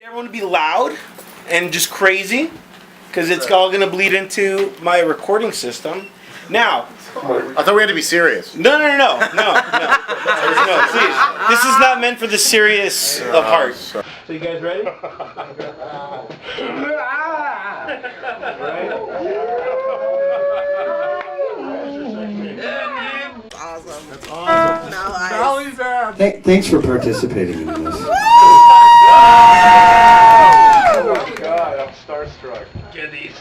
Everyone to be loud and just crazy, because it's all going to bleed into my recording system. Now, I thought we had to be serious. no, please. This is not meant for the serious of heart. So you guys ready? Awesome. That's awesome. Nice. Thanks for participating in this. Oh God, I'm starstruck. Get these.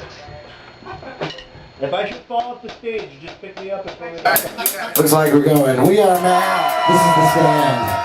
If I should fall off the stage, just pick me up. Looks like we're going. We are now. This is the stand.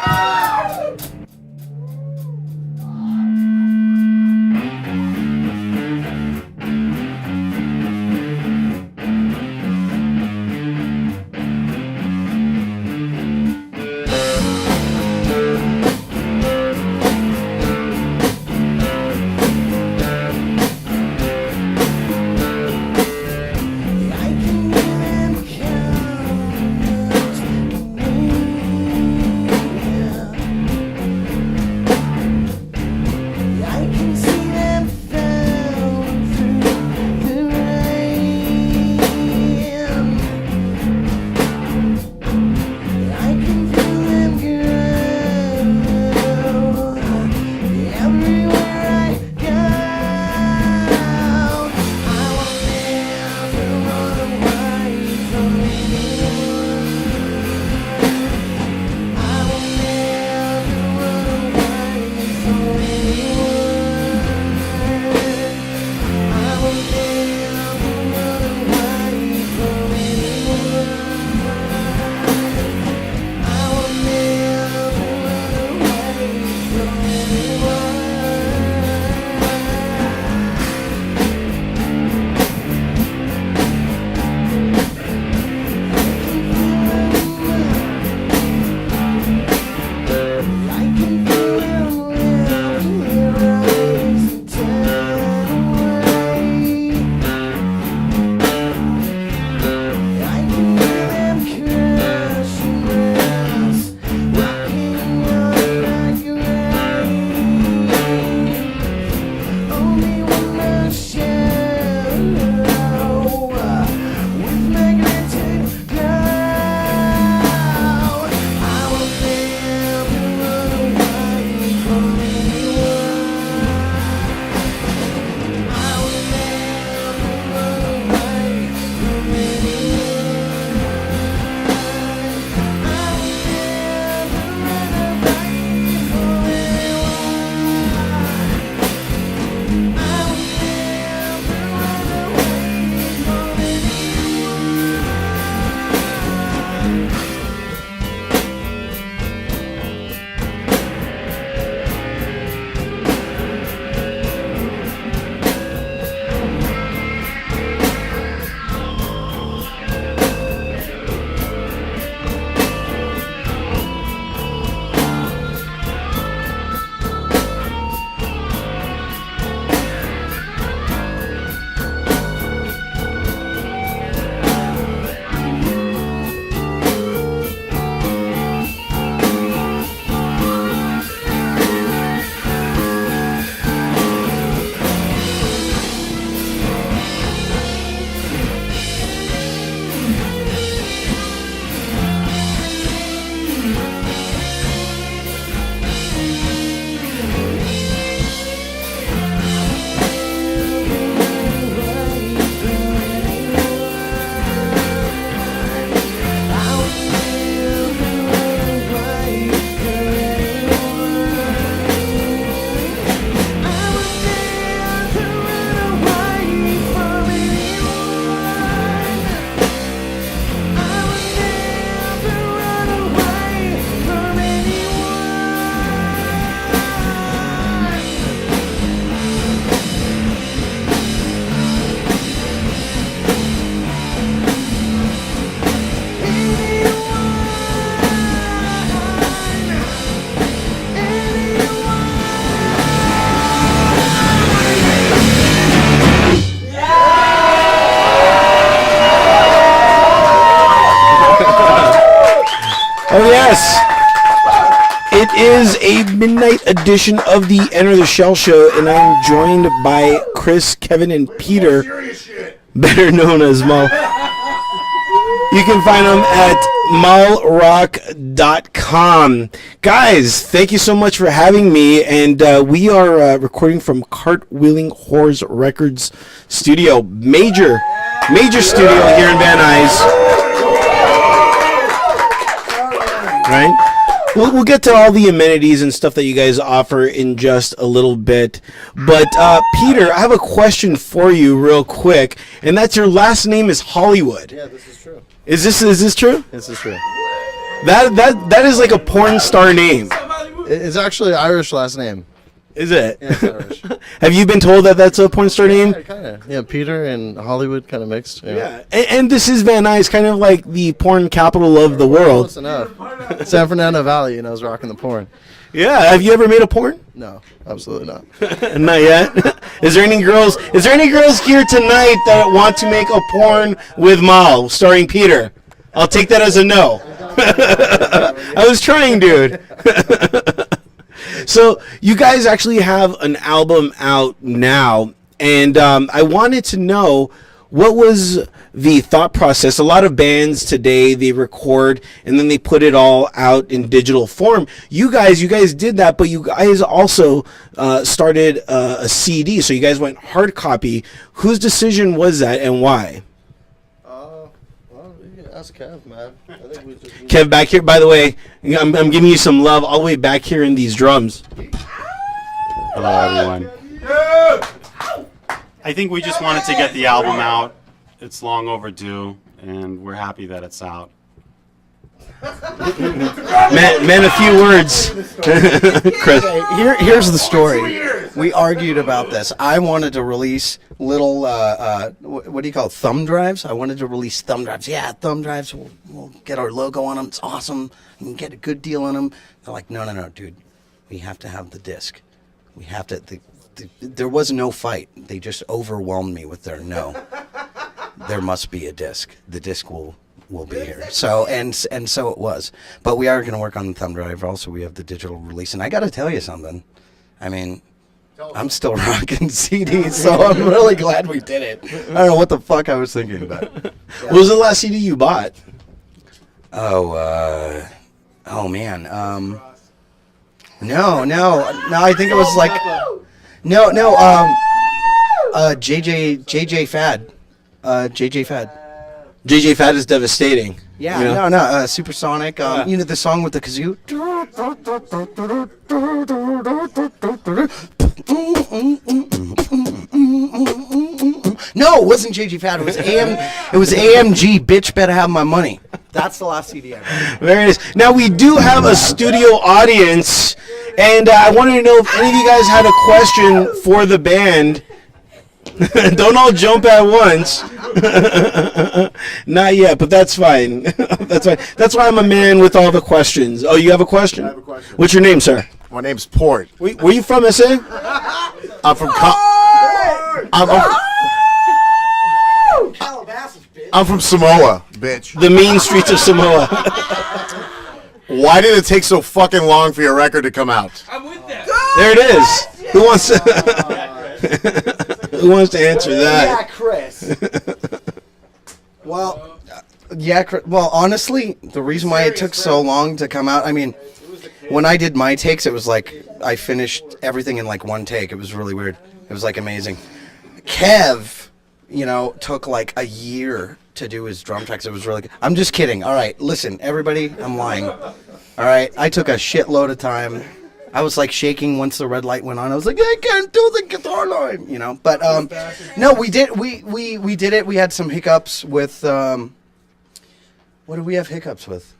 is a midnight edition of the Enter the Shell show, and I'm joined by Chris, Kevin, and Peter, better known as Mal. You can find them at malrock.com. Guys, thank you so much for having me, and we are recording from Cartwheeling Whores Records studio, major studio here in Van Nuys. Right? We'll get to all the amenities and stuff that you guys offer in just a little bit. But, Peter, I have a question for you real quick, and that's your last name is Hollywood. Yeah, this is true. Is this true? This is true. That is like a porn star name. It's actually an Irish last name. Is it? Yeah, it's Irish. Have you been told that that's a porn star name? Yeah, kind of. Yeah, Peter and Hollywood kind of mixed. Yeah. And this is Van Nuys, kind of like the porn capital of the world. Close enough. San Fernando Valley, is rocking the porn. Yeah. Have you ever made a porn? No, absolutely not. Not yet. Is there any girls here tonight that want to make a porn with Mal starring Peter? I'll take that as a no. I was trying, dude. So you guys actually have an album out now, and I wanted to know, what was the thought process? A lot of bands today, they record and then they put it all out in digital form. You guys did that, but you guys also started a CD, so you guys went hard copy. Whose decision was that, and why? Well, you can ask Kev, man. I think we just... Kev, back here, by the way, I'm giving you some love all the way back here in these drums. Hello, everyone. I think we just wanted to get the album out. It's long overdue, and we're happy that it's out. Man, a few words. Chris. Here's the story. We argued about this. I wanted to release little, what do you call it, thumb drives? I wanted to release thumb drives. Yeah, thumb drives, we'll get our logo on them. It's awesome. You can get a good deal on them. They're like, no, dude. We have to have the disc. We have to... There was no fight. They just overwhelmed me with their no. There must be a disc. The disc will be here. So and so it was. But we are going to work on the thumb drive. Also, we have the digital release. And I got to tell you something. I mean, I'm still rocking CDs, so I'm really glad we did it. I don't know what the fuck I was thinking about. What was the last CD you bought? Oh man. No. I think it was like. No. JJ Fad. JJ Fad. JJ Fad is devastating. Yeah, you know? no. Supersonic. The song with the kazoo. No, it wasn't JJ Fad. It was It was AMG. Bitch, better have my money. That's the last CD I bought. Very nice. Now we do have a studio audience, and I wanted to know if any of you guys had a question for the band. Don't all jump at once. Not yet, but that's fine. That's fine. That's why I'm a man with all the questions. Oh, you have a question? I have a question. What's your name, sir? My name's Port. Where you from, SA? I'm from I'm from Samoa, bitch. The mean streets of Samoa. Why did it take so fucking long for your record to come out? There it is. Who wants to? Who wants to answer that? Yeah, Chris. Well, honestly, the reason why it took so long to come out, I mean, when I did my takes, it was like I finished everything in like one take. It was really weird. It was like amazing. Kev, took like a year to do his drum tracks. It was really good. I'm just kidding. All right, listen, everybody, I'm lying. All right, I took a shitload of time. I was like shaking once the red light went on. I was like, I can't do the guitar line, But no, we did. We did it. We had some hiccups with. What did we have hiccups with?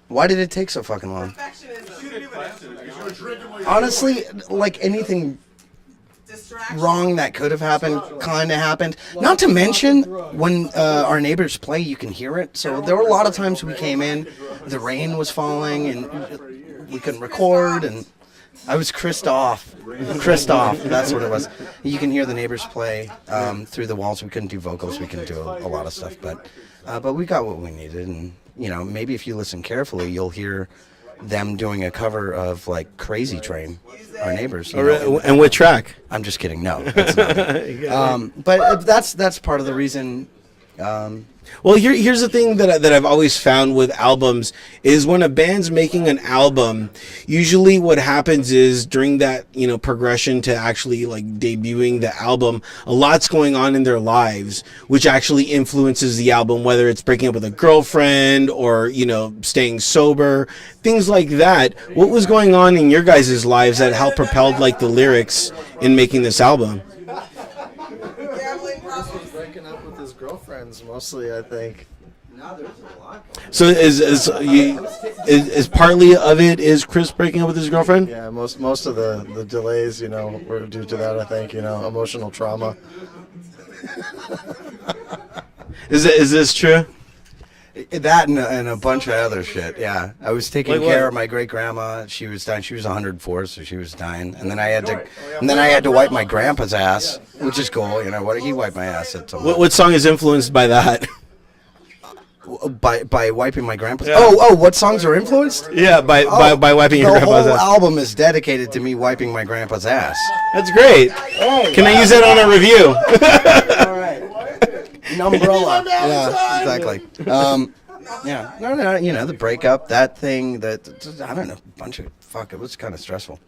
Why did it take so fucking long? Honestly, like anything wrong that could have happened kind of happened. Not to mention, when our neighbors play, you can hear it. So there were a lot of times we came in, the rain was falling, and we couldn't record, and I was Chrised off. That's what it was. You can hear the neighbors play through the walls. We couldn't do vocals. We couldn't do a lot of stuff, but we got what we needed, and maybe if you listen carefully, you'll hear them doing a cover of like Crazy Train, our neighbors. You know, And what track? I'm just kidding. No, it's not. But that's part of the reason. Well, here's the thing that I've always found with albums is when a band's making an album, usually what happens is during that, progression to actually like debuting the album, a lot's going on in their lives, which actually influences the album, whether it's breaking up with a girlfriend or, staying sober, things like that. What was going on in your guys' lives that helped propelled like the lyrics in making this album? Breaking up with his girlfriends, mostly, I think. So is partly of it is Chris breaking up with his girlfriend? Yeah, most of the delays, were due to that. I think, emotional trauma. Is this true? That and a bunch of other shit. Yeah, I was taking care of my great grandma. She was dying. She was 104, so she was dying. And then I had to wipe my grandpa's ass, which is cool. What he wiped my ass at some. What song is influenced by that? By wiping my grandpa's. Yeah. Oh, what songs are influenced? Yeah, by wiping your grandpa's ass. The whole album is dedicated to me wiping my grandpa's ass. That's great. Can I use that on a review? All right. An umbrella. Yeah, exactly. Yeah. No, the breakup, that thing, I don't know, a bunch of, it was kind of stressful.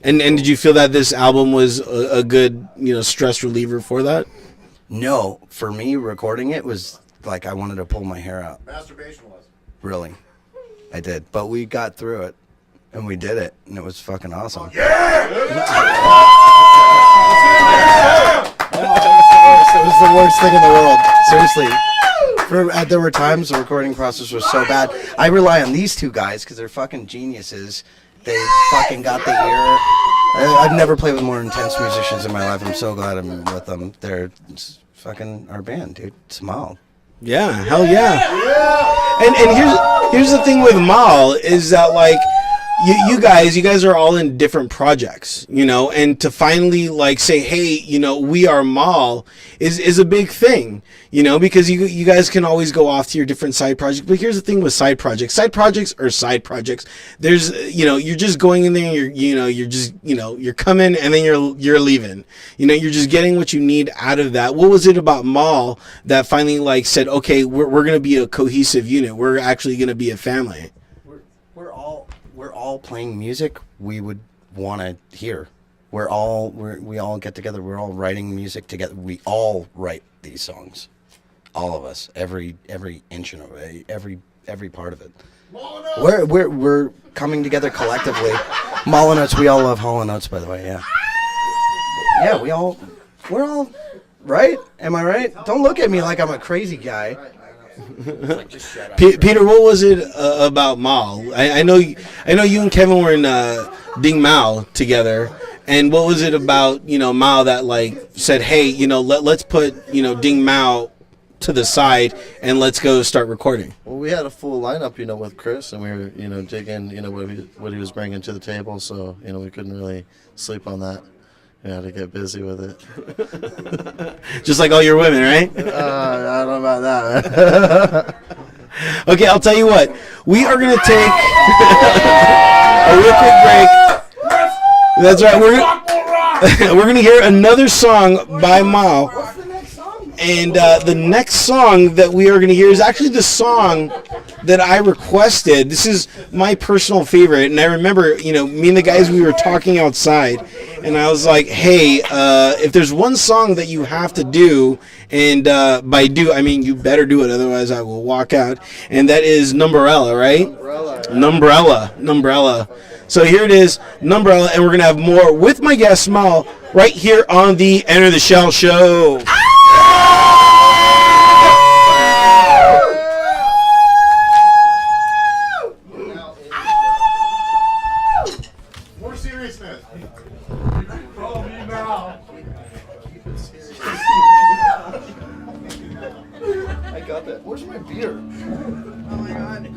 And did you feel that this album was a good, stress reliever for that? No, for me, recording it was like I wanted to pull my hair out. Masturbation was. Really. I did. But we got through it, and we did it, and it was fucking awesome. It was the worst thing in the world. Seriously. There were times the recording process was so bad. I rely on these two guys because they're fucking geniuses. They fucking got the ear. I've never played with more intense musicians in my life. I'm so glad I'm with them. They're fucking our band, dude. Smile. Yeah, hell yeah. And here's the thing with Mal is that like you guys are all in different projects, and to finally like say, hey, we are Mal is a big thing, because you guys can always go off to your different side projects. But here's the thing with side projects. Side projects are side projects. There's, you're just going in there and you're coming and then you're leaving. You're just getting what you need out of that. What was it about Mal that finally like said, okay, we're going to be a cohesive unit. We're actually going to be a family. We're all playing music we would want to hear. We all get together. We're all writing music together. We all write these songs, all of us. Every inch of it, every part of it. We're coming together collectively. Hall & Oates. We all love Hall & Oates, by the way. Yeah. Yeah. We're all right. Am I right? Don't look at me like I'm a crazy guy. Peter, what was it about Mal? I know you and Kevin were in Ding Mao together, and what was it about Mal that like said, hey, let's put Ding Mao to the side and let's go start recording? Well, we had a full lineup, with Chris, and we were digging, what he was bringing to the table, so we couldn't really sleep on that. We had to get busy with it. Just like all your women, right? I don't know about that. Okay, I'll tell you what. We are going to take a real quick break. That's right. We're going to hear another song by Mal. What's the next song? And the next song that we are going to hear is actually the song that I requested. This is my personal favorite. And I remember, me and the guys, we were talking outside. And I was like, hey, if there's one song that you have to do, and by do, I mean you better do it, otherwise I will walk out. And that is Numbrella, right? Numbrella. So here it is, Numbrella, and we're going to have more with my guest, Mal, right here on the Enter the Shell show. More seriousness. I got that. Where's my beer? Oh my God.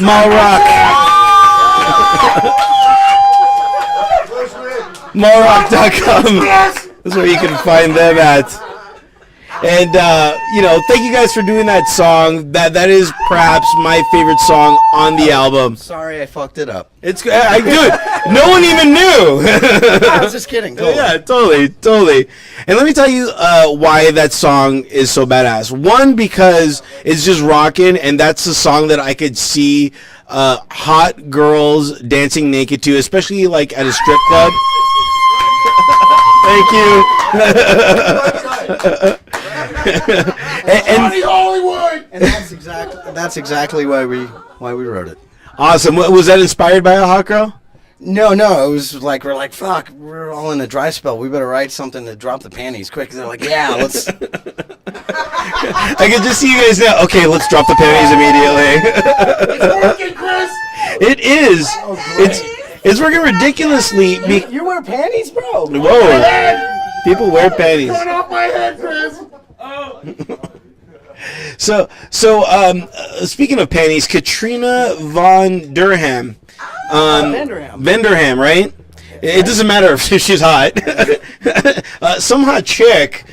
Mall Rock. Mallrock.com. That's where you can find them at. And, thank you guys for doing that song. That is perhaps my favorite song on the album. Sorry I fucked it up. It's good. No one even knew. I was just kidding. Totally. Yeah, totally. And let me tell you why that song is so badass. One, because it's just rocking, and that's the song that I could see hot girls dancing naked to, especially like at a strip club? Thank you. and Hollywood. And that's exactly why we wrote it. Awesome. Was that inspired by a hot girl? No, it was like we're like, fuck, we're all in a dry spell. We better write something to drop the panties quick. They're like, yeah, let's. I can just see you guys now. Okay, let's drop the panties immediately. It's working, Chris. It is. It's working ridiculously. You wear panties, bro? Whoa. People wear panties. Turn off my head, Chris. So, speaking of panties, Katrina Von Durham. Vanderham, right? It doesn't matter if she's hot. Some hot chick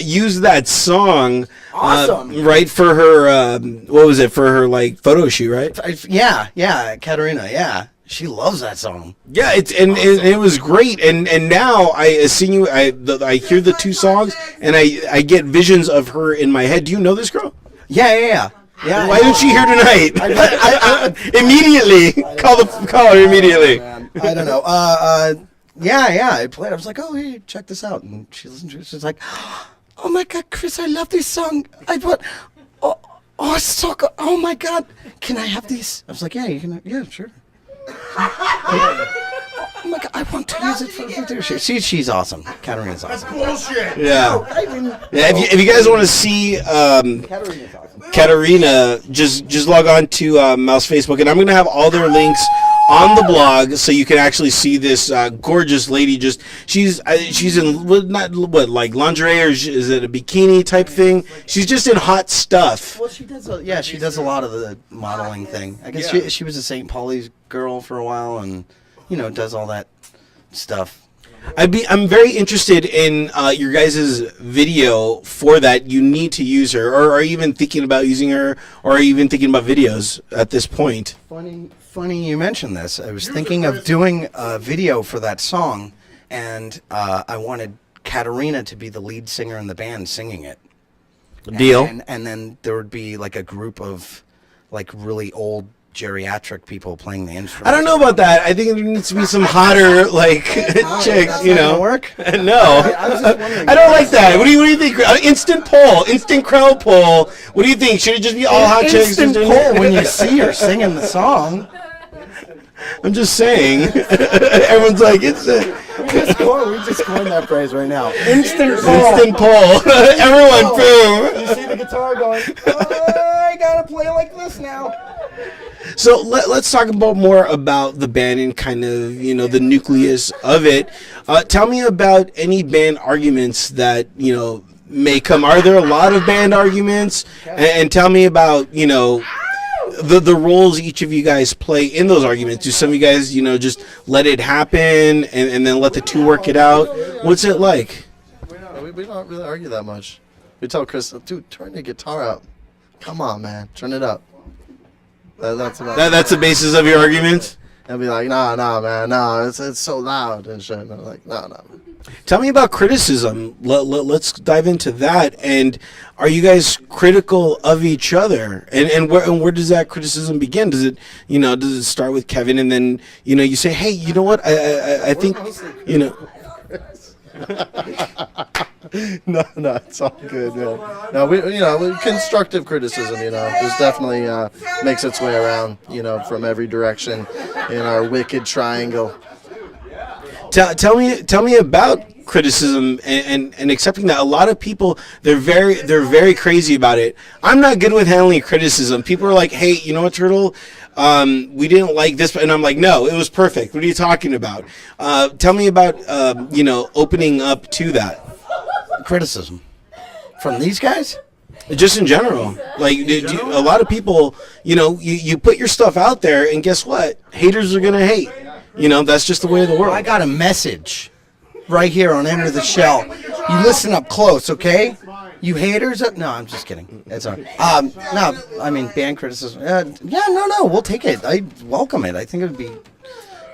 used that song, right, for her. What was it, for her like photo shoot, right? Yeah, Katarina. Yeah, she loves that song. Yeah, it was great, and now I sing you. I hear the two songs, and I get visions of her in my head. Do you know this girl? Yeah. Why isn't she here tonight? Immediately, call her immediately. I don't know. Yeah. I played. I was like, oh, hey, check this out, and she listened to it. She's like, oh my God, Chris, I love this song. It's so good. Oh my God, can I have these? I was like, yeah, you can. Yeah, sure. Oh my God, I want to use it for video. She's awesome. Katarina's awesome. Bullshit. Yeah. If you guys want to see Katarina's awesome. Katarina, just log on to Mouse Facebook, and I'm going to have all their links on the blog so you can actually see this gorgeous lady. She's in like lingerie, or is it a bikini type thing? She's just in hot stuff. Well, she does a lot of the modeling thing. I guess she was a St. Pauli's girl for a while, and does all that stuff. I'm very interested in your guys' video for that. You need to use her, or are you even thinking about using her, or are you even thinking about videos at this point? Funny you mentioned this. I was thinking of doing a video for that song, and I wanted Katarina to be the lead singer in the band singing it. Deal. And then there would be like a group of like really old geriatric people playing the instruments. I don't know about that. I think there needs to be some hotter chicks. That's not gonna work? No, I don't like that. What do you think? Instant crowd poll. What do you think? Should it just be all hot chicks? Instant poll when you see her singing the song. I'm just saying. Everyone's like, it's a. We just coined that phrase right now. Instant poll. Instant poll. Everyone, boom. You see the guitar going, I gotta play like this now. So let's talk more about the band and kind of, the nucleus of it. Tell me about any band arguments that, may come. Are there a lot of band arguments? And tell me about, the roles each of you guys play in those arguments. Do some of you guys, just let it happen and then let the two work it out? What's it like? We don't really argue that much. We tell Chris, dude, turn the guitar up. Come on, man, turn it up. That's the basis of your argument? And be like, nah, man, no, it's so loud and shit. And I'm like, no. Tell me about criticism. Let's dive into that. And are you guys critical of each other? And where does that criticism begin? Does it does it start with Kevin and then you say, hey, you know what? I think No, it's all good, man. No, we constructive criticism, just definitely makes its way around, from every direction in our wicked triangle. Tell me about criticism and accepting that. A lot of people, they're very crazy about it. I'm not good with handling criticism. People are like, hey, you know what, Turtle? We didn't like this, and I'm like, no, it was perfect. What are you talking about? Tell me about opening up to that. Criticism from these guys? Just in general, like a lot of people, you put your stuff out there, and guess what? Haters are gonna hate. That's just the way of the world. I got a message right here on Enter the Shell. You listen up close, okay? You haters? No, I'm just kidding. It's all right. No, I mean, band criticism. No, we'll take it. I welcome it. I think it would be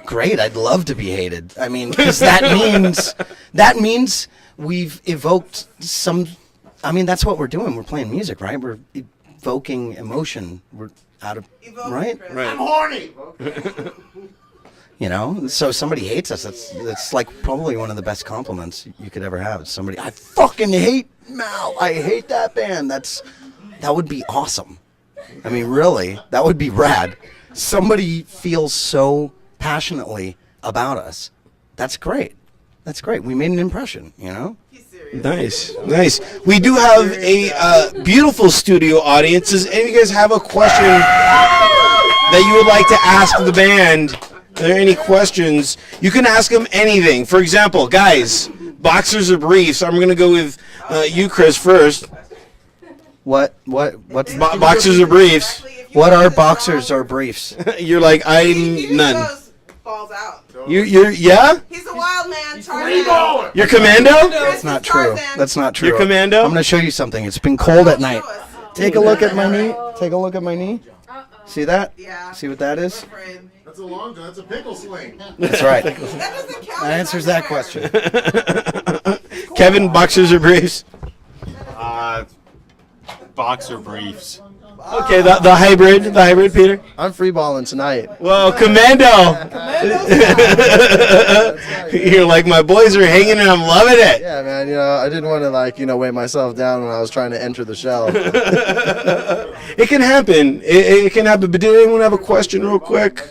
great. I'd love to be hated. I mean, because that means we've evoked some. I mean, that's what we're doing. We're playing music, right? We're evoking emotion. out of right. I'm horny. You know, so somebody hates us. That's like probably one of the best compliments you could ever have. Somebody, I fucking hate Mal. I hate that band. That would be awesome. I mean, really, that would be rad. Somebody feels so passionately about us. That's great. That's great. We made an impression, you know? Nice. We do have a beautiful studio audience. Does any of you guys have a question that you would like to ask the band? Are there any questions? You can ask them anything. For example, guys, boxers or briefs? I'm going to go with you, Chris, first. What's Boxers or briefs? what are boxers or briefs? You're like, I'm none. Falls out. You're yeah? He's a wild man. Tarzan. You're commando? That's not true. That's not true. You're commando? I'm going to show you something. It's been cold at night. Take a look at my knee. Take a look at my knee. See that? Yeah. See what that is? That's a long gun. That's a pickle sling. That's right. That doesn't count. That answers that question. Kevin, boxers or briefs? Boxer briefs. Okay, the hybrid, Peter. I'm free balling tonight. Well, commando. You're like, my boys are hanging and I'm loving it. Yeah, man. You know, I didn't want to weigh myself down when I was trying to enter the shell. It can happen. It can happen. But did anyone have a question real quick?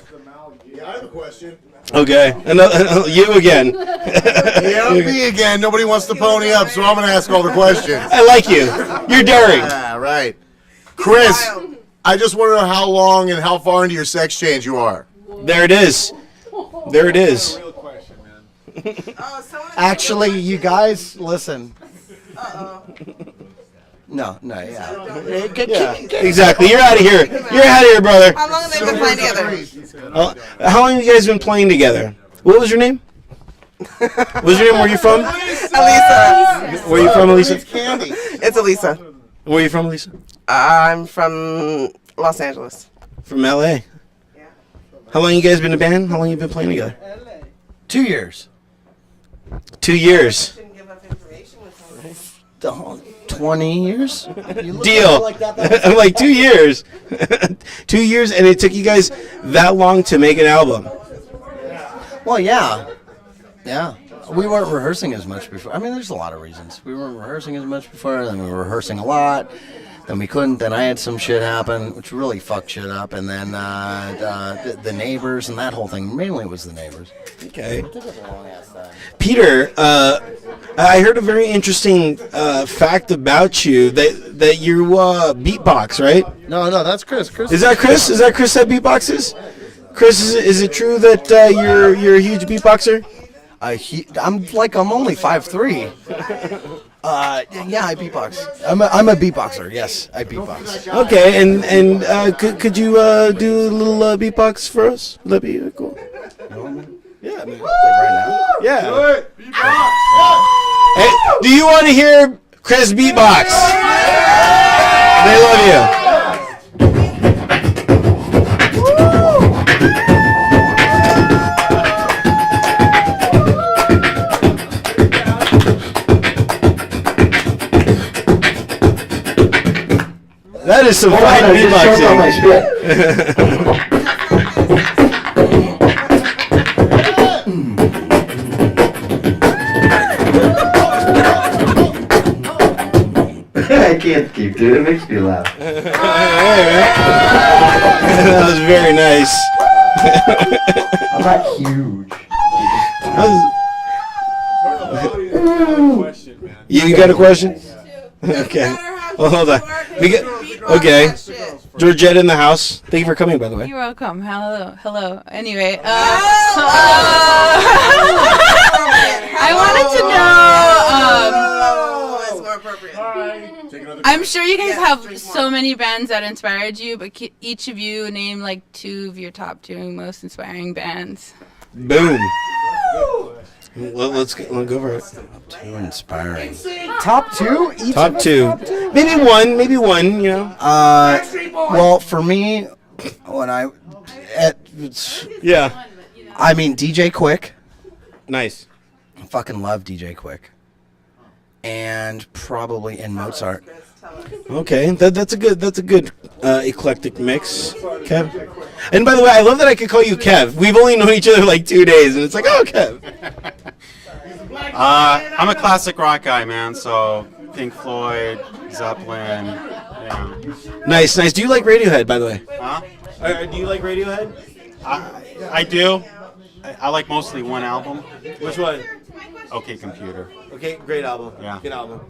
Yeah, I have a question. Okay. You again. Yeah, me again. Nobody wants to pony up, so I'm going to ask all the questions. I like you. You're daring. Ah, right. Chris, I just want to know how long and how far into your sex change you are. There it is. There it is. Actually, you guys, listen. No, yeah. Yeah, exactly. You're out of here. You're out of here, brother. How long have they been playing together? How long have you guys been playing together? What was your name? What was your name? Where are you from? Elisa. Where are you from, Elisa? It's Elisa. Where are you from, Elisa? I'm from Los Angeles. From L.A. Yeah. How long you guys been in a band? How long you been playing together? 2 years. 2 years. Shouldn't give up information with him. 20 years? Deal. I'm like 2 years. 2 years, and it took you guys that long to make an album. Well, yeah. Yeah. We weren't rehearsing as much before. I mean, there's a lot of reasons. We weren't rehearsing as much before, then we were rehearsing a lot. Then we couldn't. Then I had some shit happen, which really fucked shit up. And then the neighbors and that whole thing. Mainly it was the neighbors. Okay. Peter, I heard a very interesting fact about you that you beatbox, right? No, that's Chris. Is that Chris? Is that Chris that beatboxes? Chris, is it true that you're a huge beatboxer? I'm only 5'3". Yeah, I beatbox. I'm a beatboxer. Yes, I beatbox. Okay, and could you do a little beatbox for us? Would that be cool? Yeah, I mean, like right now. Yeah. Hey, do you want to hear Chris beatbox? They love you. That is some fine beatboxing. I can't keep doing it. It makes me laugh. That was very nice. I'm not huge. You got a question? Okay. Well, hold on. Okay. Georgette in the house. Thank you for coming, by the way. You're welcome. Hello. Anyway, I wanted to know. It's more appropriate. I'm sure you guys have so many bands that inspired you, but each of you name like 2 of your top 2 most inspiring bands. Boom. Let's go for it. Too inspiring. Top 2? Each Top 2. Maybe one, you know. Well, for me, Yeah. I mean, DJ Quick. Nice. I fucking love DJ Quick. And probably in Mozart. Okay, that's a good eclectic mix, Kev. And by the way, I love that I could call you Kev. We've only known each other like 2 days, and it's like, oh, Kev. I'm a classic rock guy, man. So Pink Floyd, Zeppelin. Yeah. Nice. Do you like Radiohead, by the way? Huh? Do you like Radiohead? I do. I like mostly one album. Which one? OK Computer. Okay, great album. Yeah. Good album.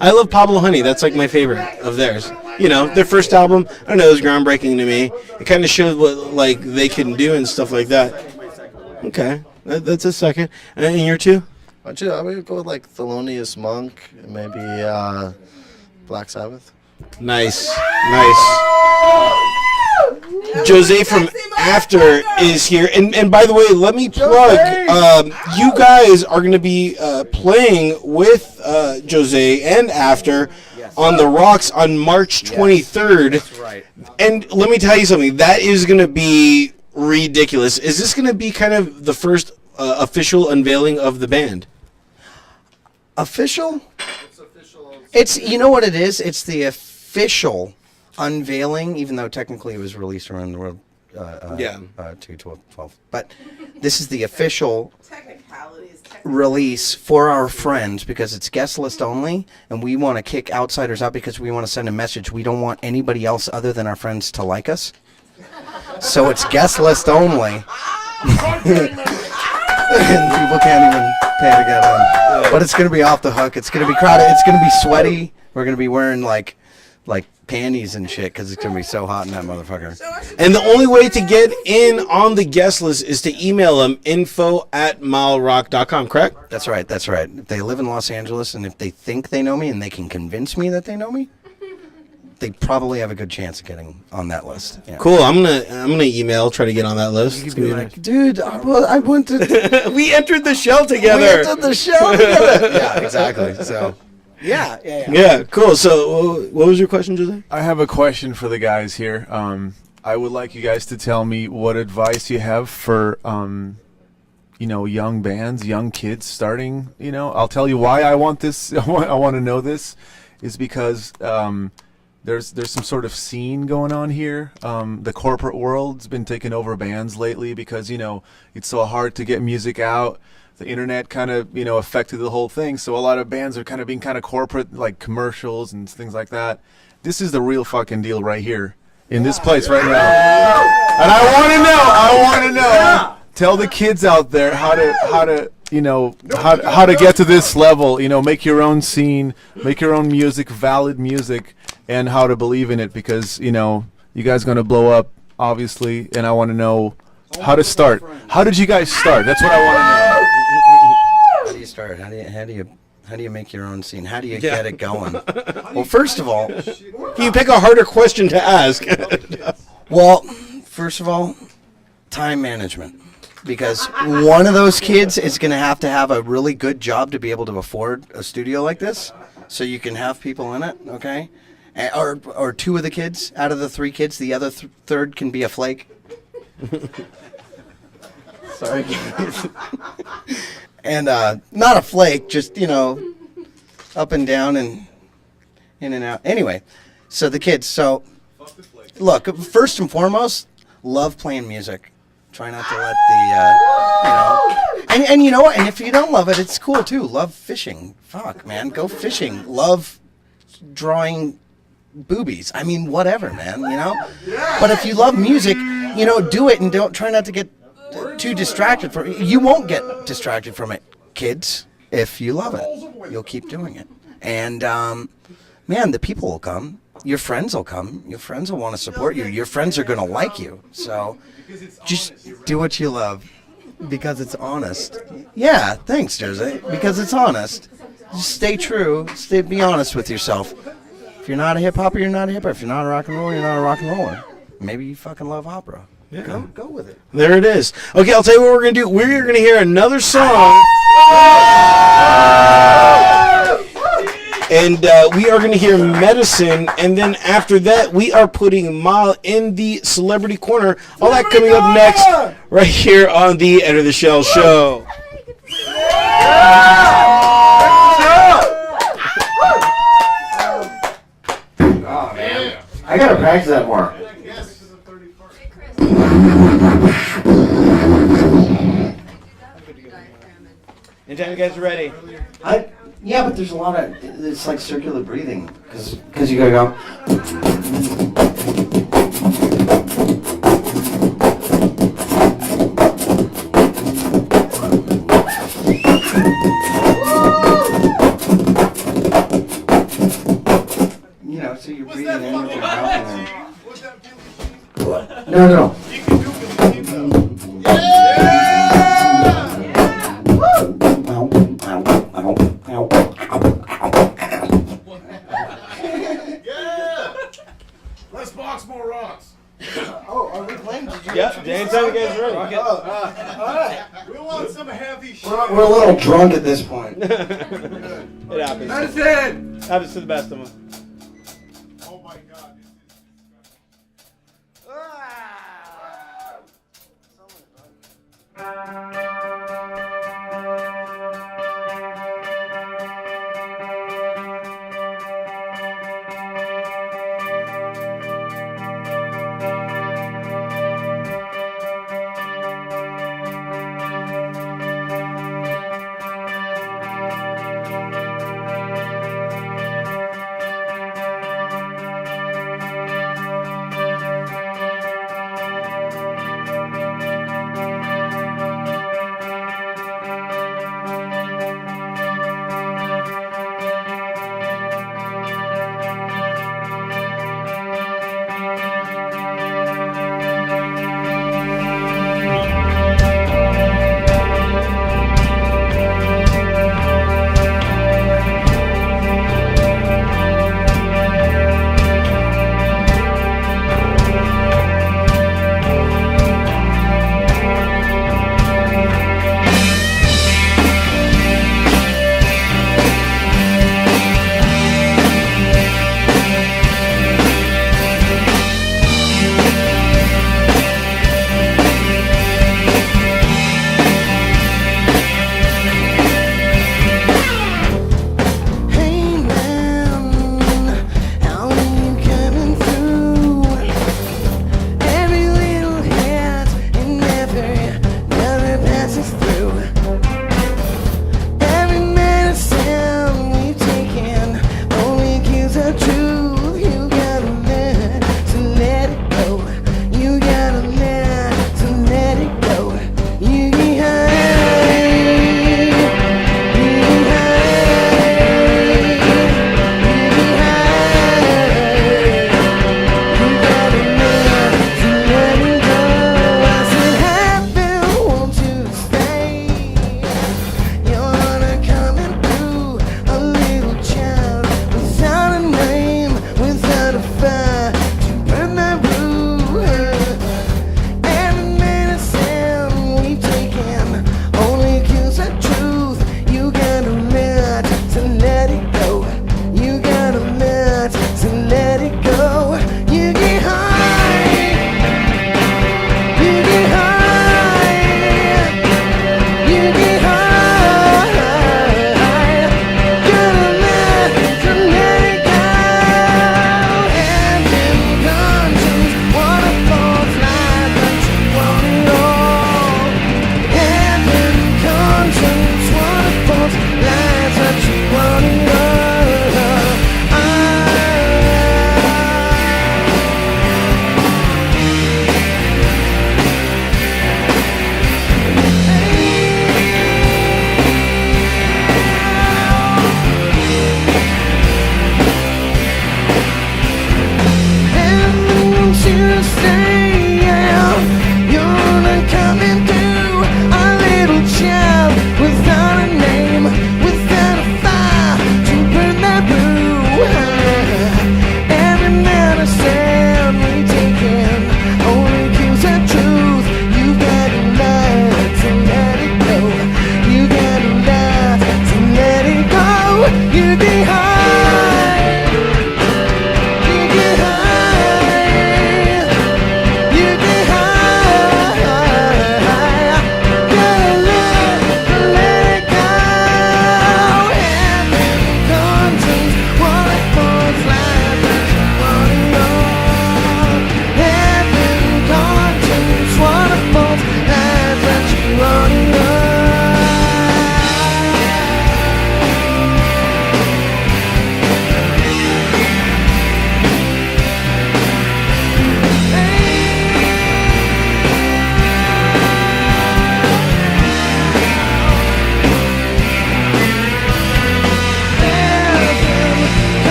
I love Pablo Honey. That's like my favorite of theirs. You know, their first album, I don't know, it was groundbreaking to me. It kind of showed what like they can do and stuff like that. Okay, that's a second. And your two? I would go with like Thelonious Monk, and maybe Black Sabbath. Nice. Jose from After is here, and by the way, let me plug. You guys are going to be playing with Jose and After on the Rocks on March 23rd. That's right. And let me tell you something. That is going to be ridiculous. Is this going to be kind of the first official unveiling of the band? Official? It's you know what it is? It's the official unveiling, even though technically it was released around the world. 2/12. But this is the official release for our friends because it's guest list only, and we want to kick outsiders out because we want to send a message. We don't want anybody else other than our friends to like us. So it's guest list only. And people can't even pay to get on. But it's going to be off the hook. It's going to be crowded. It's going to be sweaty. We're going to be wearing like panties and shit because it's going to be so hot in that motherfucker. And the only way to get in on the guest list is to email them info@milerock.com, correct? That's right. If they live in Los Angeles and if they think they know me and they can convince me that they know me, they probably have a good chance of getting on that list. Yeah. Cool. I'm gonna email, try to get on that list. You could be like, dude, I went to. We entered the show together. Yeah, exactly. So. Yeah, cool. So, what was your question, Jose? I have a question for the guys here. I would like you guys to tell me what advice you have for, young bands, young kids starting. I'll tell you why I want this. I want to know this, is because there's some sort of scene going on here. The corporate world's been taking over bands lately because it's so hard to get music out. The internet kind of, affected the whole thing. So a lot of bands are kind of being kind of corporate, like commercials and things like that. This is the real fucking deal right here in this place right now. And I want to know. Tell the kids out there how to get to this level. Make your own scene, make your own music, valid music, and how to believe in it because you guys are gonna blow up, obviously. And I want to know how to start. How did you guys start? That's what I want to know. How do you start? How do you make your own scene? How do you get it going? Well, first of all, can you pick a harder question to ask? Well, first of all, time management. Because one of those kids is going to have a really good job to be able to afford a studio like this, so you can have people in it, okay? Or two of the kids out of the three kids, the other third can be a flake. Sorry, guys. And not a flake, just up and down and in and out. Anyway, so the kids. So look, first and foremost, love playing music. Try not to let the and you know what? And if you don't love it, it's cool too. Love fishing. Fuck, man, go fishing. Love drawing boobies. I mean, whatever, man. But if you love music, do it and don't try not to get too distracted from it. You won't get distracted from it, kids. If you love it, you'll keep doing it. And man, the people will come. Your friends will come. Your friends will want to support you. Your friends are going to like you. So just do what you love because it's honest. Yeah, thanks, Jose. Because it's honest. Just stay true. Be honest with yourself. If you're not a hip hopper, you're not a hip hopper. If you're not a rock and roller, you're not a rock and roller. Maybe you fucking love opera. Yeah. Go with it. There it is. Okay, I'll tell you what we're going to do. We're going to hear another song. And we are going to hear Medicine. And then after that, we are putting Mal in the Celebrity Corner. All that coming up next right here on the Enter the Shell Show. Anytime you guys are ready. Yeah, but there's a lot of, it's like circular breathing, because you gotta go. You know, so you're breathing in with your mouth and then. No. Let's box more rocks. Oh, are we playing? Yep, anytime you guys are ready. All right. We want some heavy shit. We're a little drunk at this point. It happens. That's it. Happens to the best of them. Oh my God.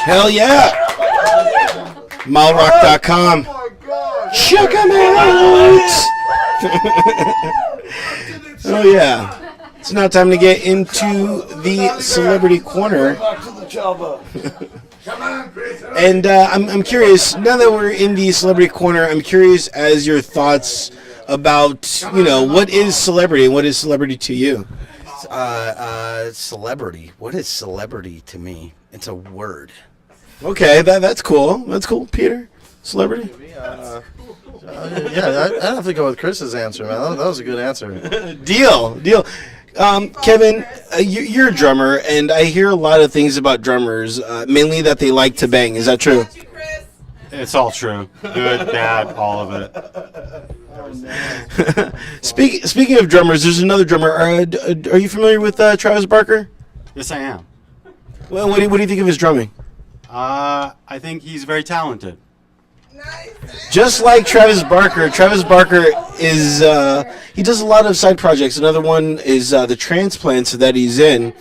Hell yeah! Malrock.com. Check them out! Oh yeah. It's now time to get into the celebrity corner. And I'm curious, now that we're in the celebrity corner, I'm curious as your thoughts about, what is celebrity and what is celebrity to you? Celebrity. What is celebrity to me? It's a word. Okay, that's cool. That's cool, Peter. Celebrity? Yeah, I'd have to go with Chris's answer, man. That was a good answer. Deal. Kevin, you're a drummer, and I hear a lot of things about drummers, mainly that they like to bang. Is that true? It's all true. Good, bad, all of it. Speaking of drummers, there's another drummer. Are you familiar with Travis Barker? Yes, I am. Well, what do you think of his drumming? I think he's very talented. Just like Travis Barker is he does a lot of side projects. Another one is the transplants that he's in,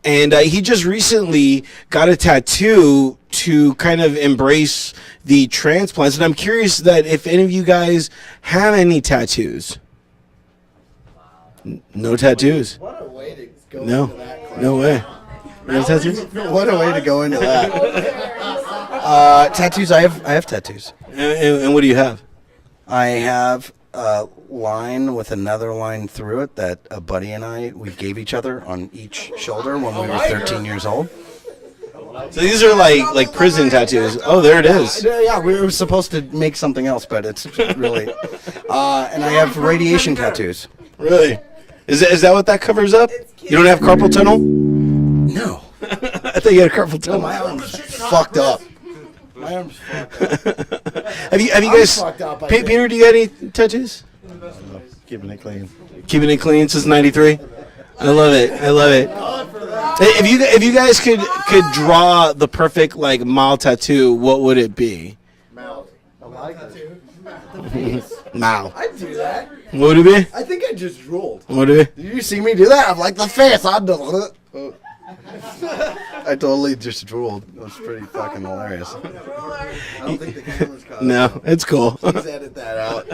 and he just recently got a tattoo to kind of embrace the transplants. And I'm curious that if any of you guys have any tattoos. No tattoos. What a way to go No, into that. no way. No tattoos. What a way to go into that. Tattoos. I have tattoos. And what do you have? I have a line with another line through it that a buddy and we gave each other on each shoulder when we were 13 years old. So these are like prison tattoos. Oh, there it is. Yeah, we were supposed to make something else, but it's really. And I have radiation tattoos. Really? Is that what that covers up? You don't have carpal tunnel? No. I thought you had carpal tunnel. My arm's fucked up. My arm's fucked up. Have you guys? Peter, do you got any tattoos? Keeping it clean. Keeping it clean since '93. I love it. If you guys could draw the perfect Mal tattoo, what would it be? Mal. I like it. Mal. I'd do that. What would it be? I think I just drooled. What would it be? Did you see me do that? I'm like the face. I totally just drooled. It was pretty fucking hilarious. I don't think the camera's caught. No, it's cool. Please edit that out.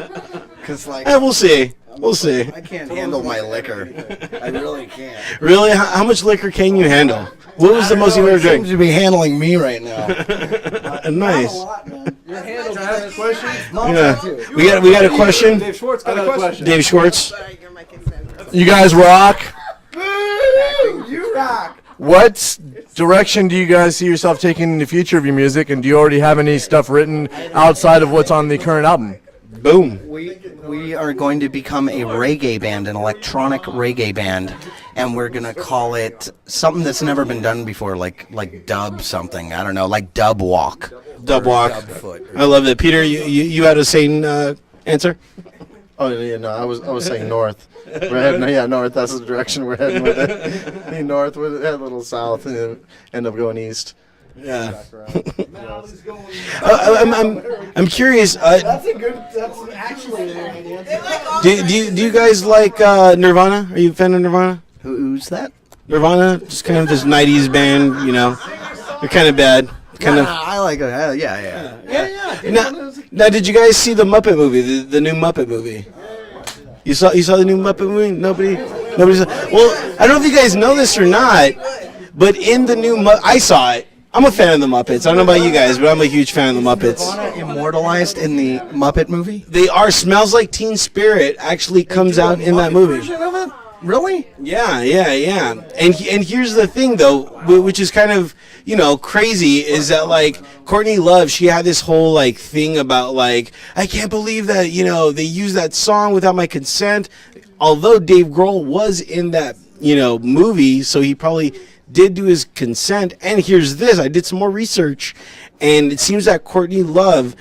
Cause we'll see. We'll see. I can't handle my liquor. I really can't. Really? How much liquor can you handle? What was the most you ever drank? Seems to be handling me right now. Nice. Not a lot, man. You're handling this question. Yeah. We got a question. Dave Schwartz got a question. Dave Schwartz. You guys rock. You rock. What direction do you guys see yourself taking in the future of your music, and do you already have any stuff written outside of what's on the current album? Boom. We are going to become a reggae band, an electronic reggae band, and we're going to call it something that's never been done before, like dub something. I don't know, like dub walk. Dub walk. Dub foot. I love it. Peter, you had a same answer? Oh yeah, no, I was saying north. We're heading, north. That's the direction we're heading with it. The north, we'll head a little south, and then end up going east. Yeah. I'm curious. That's a good. That's actually a good answer. Do you guys like Nirvana? Are you a fan of Nirvana? Who's that? Nirvana, just kind of this '90s band. They're kind of bad. I like it. Yeah. Now, did you guys see the Muppet movie? The new Muppet movie? You saw the new Muppet movie? Nobody saw. Well, I don't know if you guys know this or not, but in the new I saw it. I'm a fan of the Muppets. I don't know about you guys, but I'm a huge fan of the Muppets. Immortalized in the Muppet movie? They are. Smells Like Teen Spirit actually comes out in that movie. Version of it? Really? Yeah. And here's the thing, though, which is kind of, crazy, is that, Courtney Love, she had this whole, thing about, I can't believe that, they used that song without my consent. Although Dave Grohl was in that, movie, so he probably did do his consent. And here's this. I did some more research, and it seems that Courtney Love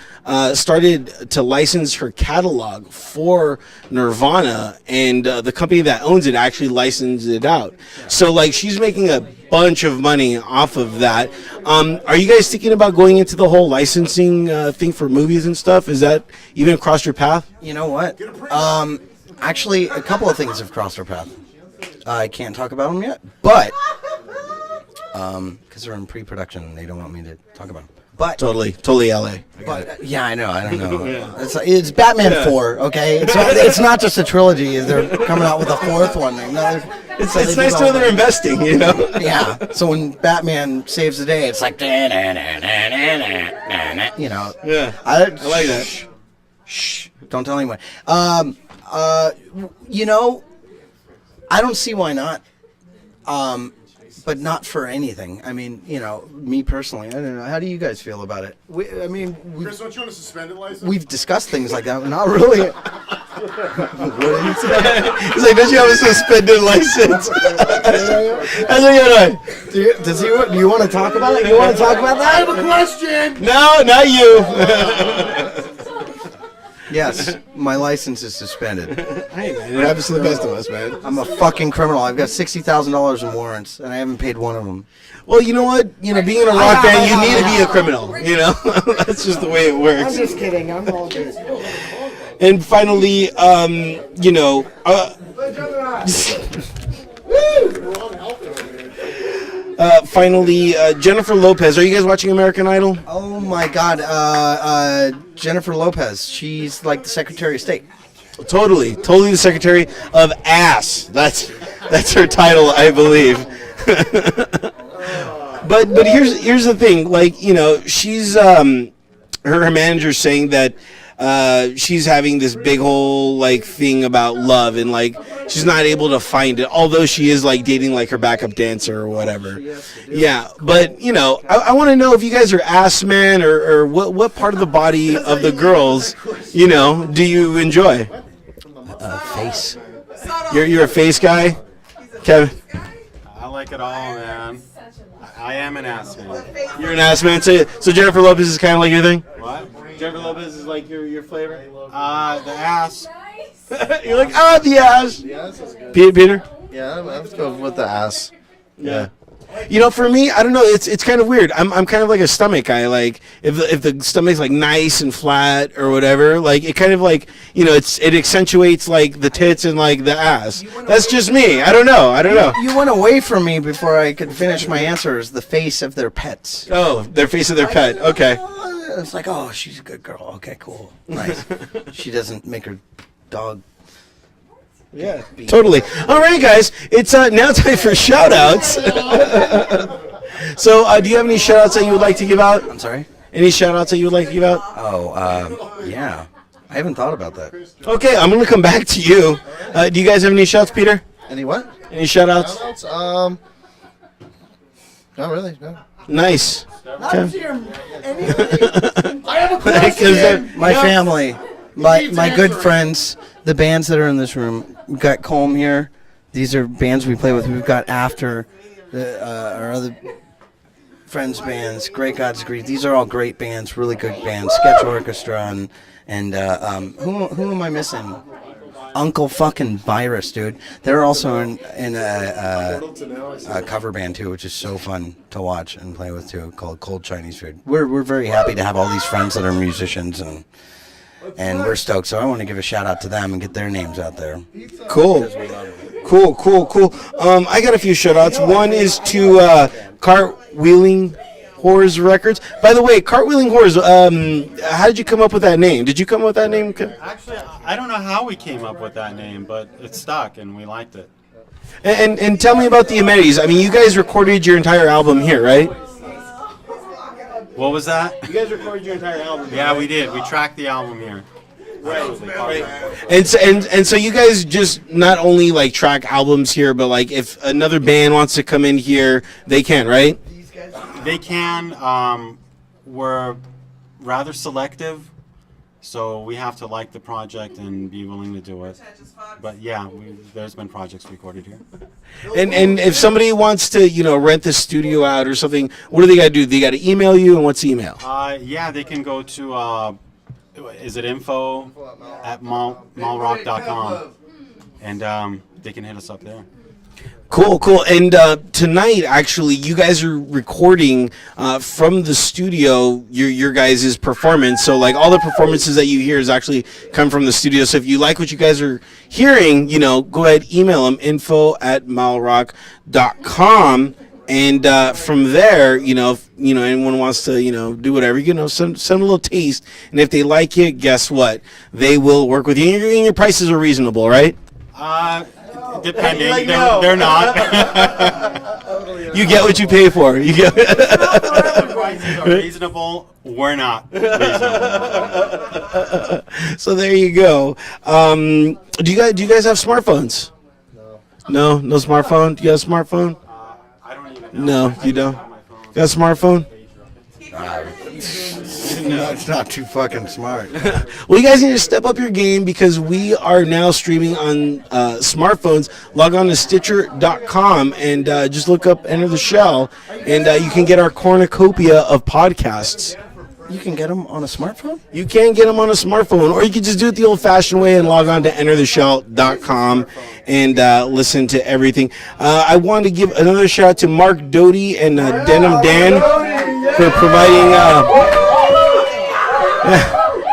started to license her catalog for Nirvana, and the company that owns it actually licensed it out. So, she's making a bunch of money off of that. Are you guys thinking about going into the whole licensing thing for movies and stuff? Is that even crossed your path? You know what? Actually, a couple of things have crossed our path. I can't talk about them yet, but because they're in pre-production and they don't want me to talk about them. But Totally LA. yeah, I know. I don't know. It's Batman 4. Okay, it's not just a trilogy. They're coming out with a fourth one. It's nice to know they're investing, you know. Yeah. So when Batman saves the day, it's like, you know. Yeah. I like that. Shh. Don't tell anyone. You know, I don't see why not. But not for anything. I mean, you know, me personally, I don't know. How do you guys feel about it? Chris, don't you want a suspended license? We've discussed things like that. Not really. What did he say? He's like, don't you have a suspended license? How's it going? Do you want to talk about it? You want to talk about that? I have a question. No, not you. Yes, my license is suspended. Hey, man, it happens to the best of us, man. I'm a fucking criminal. I've got $60,000 in warrants, and I haven't paid one of them. Well, you know what? You know, being in a rock band, you need to be a criminal. You know, that's just the way it works. I'm just kidding. I'm all good. And finally, you know, Jennifer Lopez. Are you guys watching American Idol? Oh my God, Jennifer Lopez. She's like the Secretary of State. Totally the Secretary of Ass. That's her title, I believe. But here's the thing. Like, you know, she's her manager's saying that she's having this big whole like thing about love, and like she's not able to find it, although she is like dating like her backup dancer or whatever. Yeah, but you know, I want to know if you guys are ass men, or what part of the body of the girls, you know, do you enjoy? Face. You're a face guy, Kevin. I like it all, man. I am an ass man. You're an ass man. So Jennifer Lopez is kind of like your thing. What? Jennifer Lopez is like your flavor. The ass. You're like, the ass. Yeah, this is good. Peter. Yeah, I'm going with the ass. Yeah. You know, for me, I don't know. It's kind of weird. I'm kind of like a stomach guy. Like if the stomach's like nice and flat or whatever, like it kind of like, you know, it accentuates like the tits and like the ass. That's just me. I don't know. You went away from me before I could finish my answers. The face of their pets. Oh, their face of their pet. Okay. It's like, oh, she's a good girl. Okay, cool. Nice. She doesn't make her dog. Yeah, totally. All right, guys, it's now time for shout-outs. So, do you have any shout-outs that you would like to give out? I'm sorry? Any shout-outs that you would like to give out? Oh, yeah. I haven't thought about that. Okay, I'm going to come back to you. Do you guys have any shout-outs, Peter? Any what? Any shout-outs? Not really, no. Nice. I have a question. My family, my good friends, the bands that are in this room. We've got Colm here. These are bands we play with. We've got After, our other friends' bands, Great God's Grief. These are all great bands, really good bands. Sketch Orchestra and who am I missing? Uncle fucking Virus, dude. They're also in a cover band too, which is so fun to watch and play with too, called Cold Chinese Food. We're very happy to have all these friends that are musicians, and we're stoked. So I want to give a shout out to them and get their names out there. Cool. I got a few shout outs. One is to Cartwheeling Whores Records. By the way, Cartwheeling Whores, how did you come up with that name? Did you come up with that name? Actually, I don't know how we came up with that name, but it stuck and we liked it. And tell me about the amenities. I mean, you guys recorded your entire album here, right? What was that? You guys recorded your entire album here, Yeah, right? we did. We tracked the album here. Right. And so you guys just not only like track albums here, but like if another band wants to come in here, they can, right? They can. We're rather selective, so we have to like the project and be willing to do it. But yeah, there's been projects recorded here. And if somebody wants to, you know, rent the studio out or something, what do they got to do? They got to email you, and what's the email? Yeah, they can go to is it info@mallrock.com, and they can hit us up there. Cool. And tonight, actually, you guys are recording from the studio your guys' performance. So, like, all the performances that you hear is actually come from the studio. So if you like what you guys are hearing, you know, go ahead, email them, info@mallrock.com. And from there, if anyone wants to, do whatever, send a little taste. And if they like it, guess what? They will work with you. And your prices are reasonable, right? Depending, they're not. You get what you pay for. You get. Prices are reasonable. We're not reasonable. So there you go. Do you guys have smartphones? No, no smartphone. Do you have a smartphone? I don't even No, you don't. You got a smartphone? No, it's not too fucking smart. Well, you guys need to step up your game because we are now streaming on smartphones. Log on to Stitcher.com and just look up Enter the Shell, and you can get our cornucopia of podcasts. You can get them on a smartphone? You can get them on a smartphone, or you can just do it the old-fashioned way and log on to EnterTheShell.com and listen to everything. I want to give another shout out to Mark Doty and Denim Dan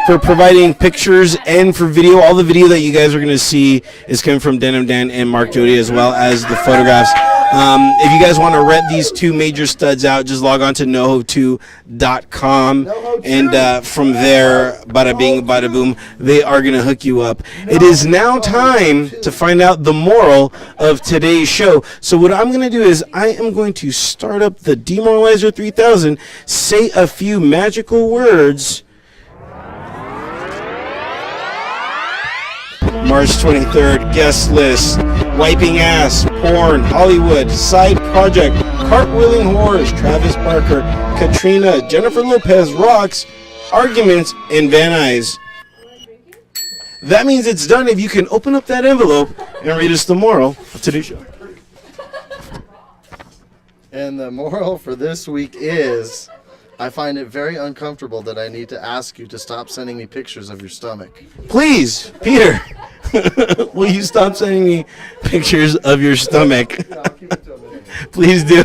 for providing pictures and for video. All the video that you guys are going to see is coming from Denim Dan and Mark Doty, as well as the photographs. If you guys want to rent these two major studs out, just log on to noho2.com, and from there, bada bing, bada boom, they are going to hook you up. It is now time to find out the moral of today's show. So what I'm going to do is I am going to start up the Demoralizer 3000, say a few magical words. March 23rd, guest list, wiping ass, porn, Hollywood, side project, cartwheeling horrors, Travis Barker, Katrina, Jennifer Lopez, rocks, arguments, and Van Nuys. That means it's done if you can open up that envelope and read us the moral of today's show. And the moral for this week is, I find it very uncomfortable that I need to ask you to stop sending me pictures of your stomach. Please, Peter, will you stop sending me pictures of your stomach? Please do.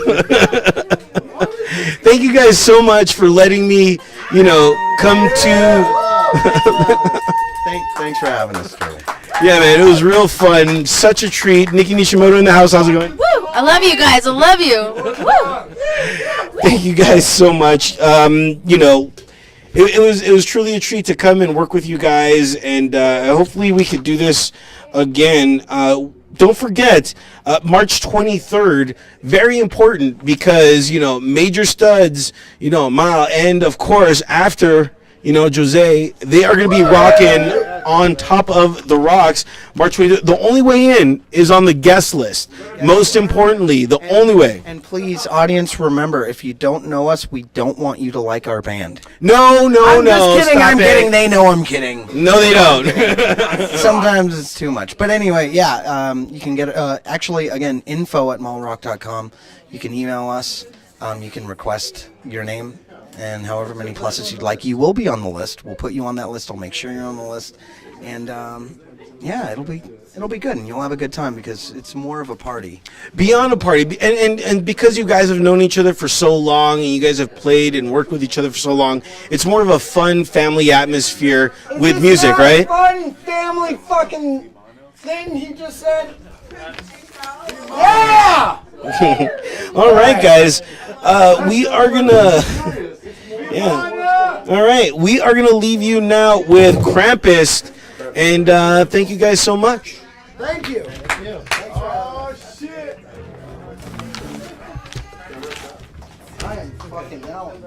Thank you guys so much for letting me, come to... Thanks for having us today. Yeah, man, it was real fun. Such a treat. Nikki Nishimoto in the house. How's it going? Woo! I love you guys. I love you. Woo! Thank you guys so much. It was truly a treat to come and work with you guys, and hopefully we could do this again. Don't forget, March 23rd, very important because, Major Studs, Mile, and of course, after, Jose, they are going to be rocking on top of the rocks. March 23rd. The only way in is on the guest list. Most importantly, the only way. And please, audience, remember, if you don't know us, we don't want you to like our band. No. I'm just kidding. Stop I'm it. kidding. They know I'm kidding. No, they don't. Sometimes it's too much. But anyway, yeah, you can get, actually, again, info@mallrock.com. You can email us. You can request your name and however many pluses you'd like. You will be on the list. We'll put you on that list. I'll make sure you're on the list. And, yeah, it'll be good, and you'll have a good time because it's more of a party. Beyond a party, and because you guys have known each other for so long, and you guys have played and worked with each other for so long, it's more of a fun family atmosphere with music, right? Fun family fucking thing he just said. Yeah. All right, guys, we are gonna. Yeah. All right, we are gonna leave you now with Krampus, and thank you guys so much. Thank you. Oh, shit. I am fucking Alan.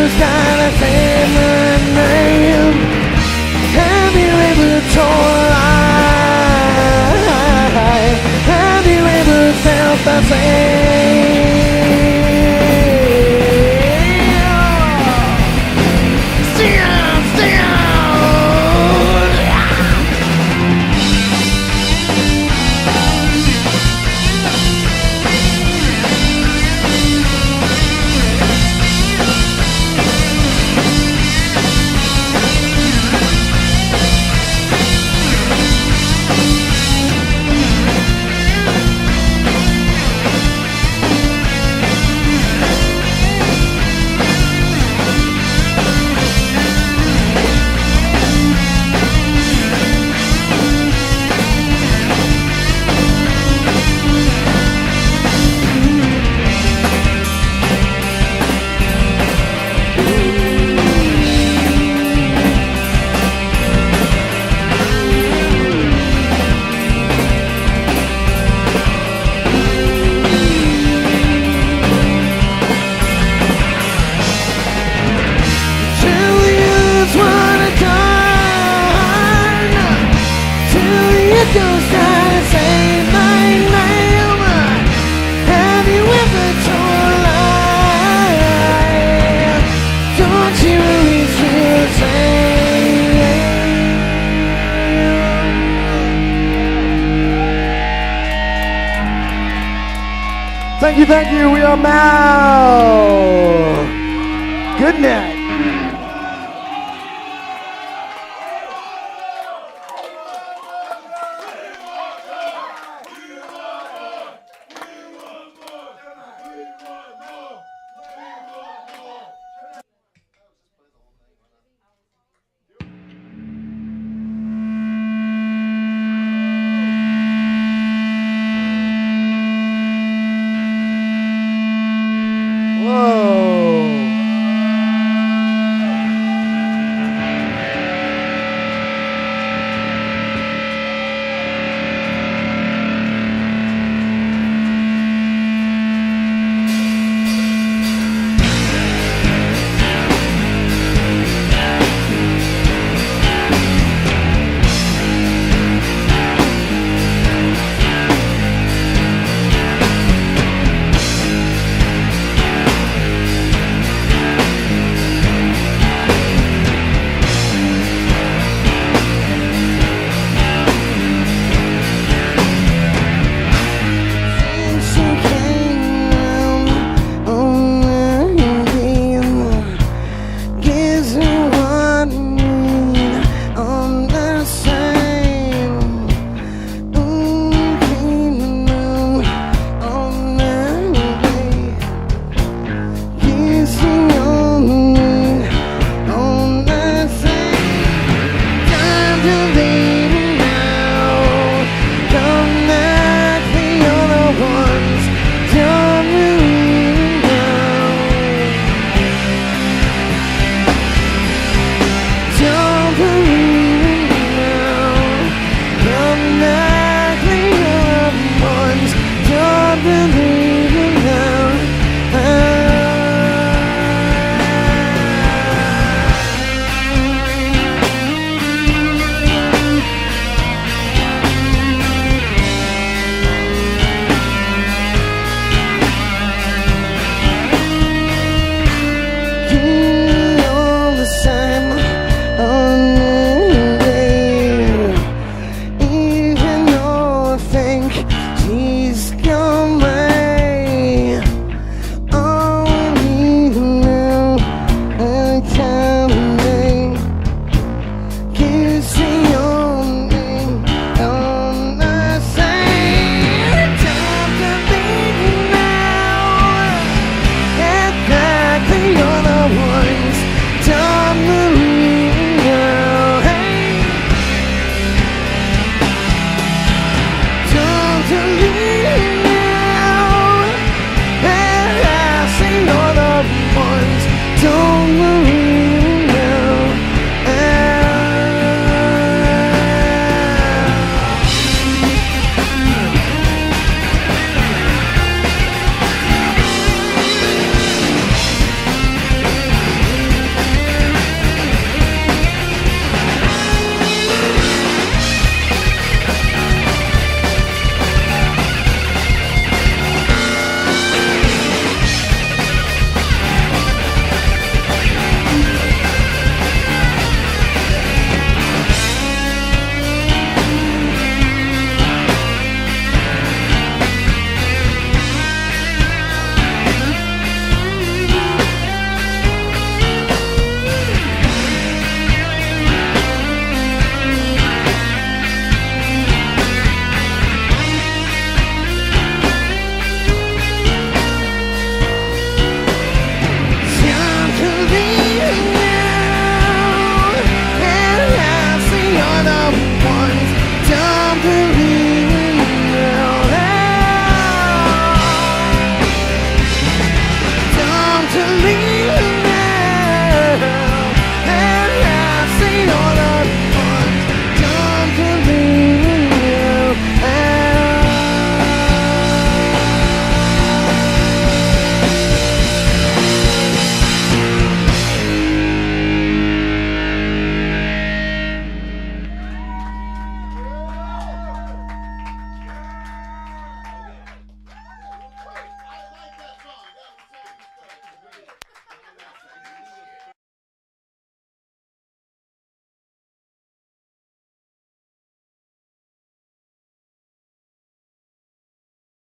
ghost gotta say my name? Have you ever told a lie? Have you ever felt the same? Thank you. We are Mal. Good night. He's gone.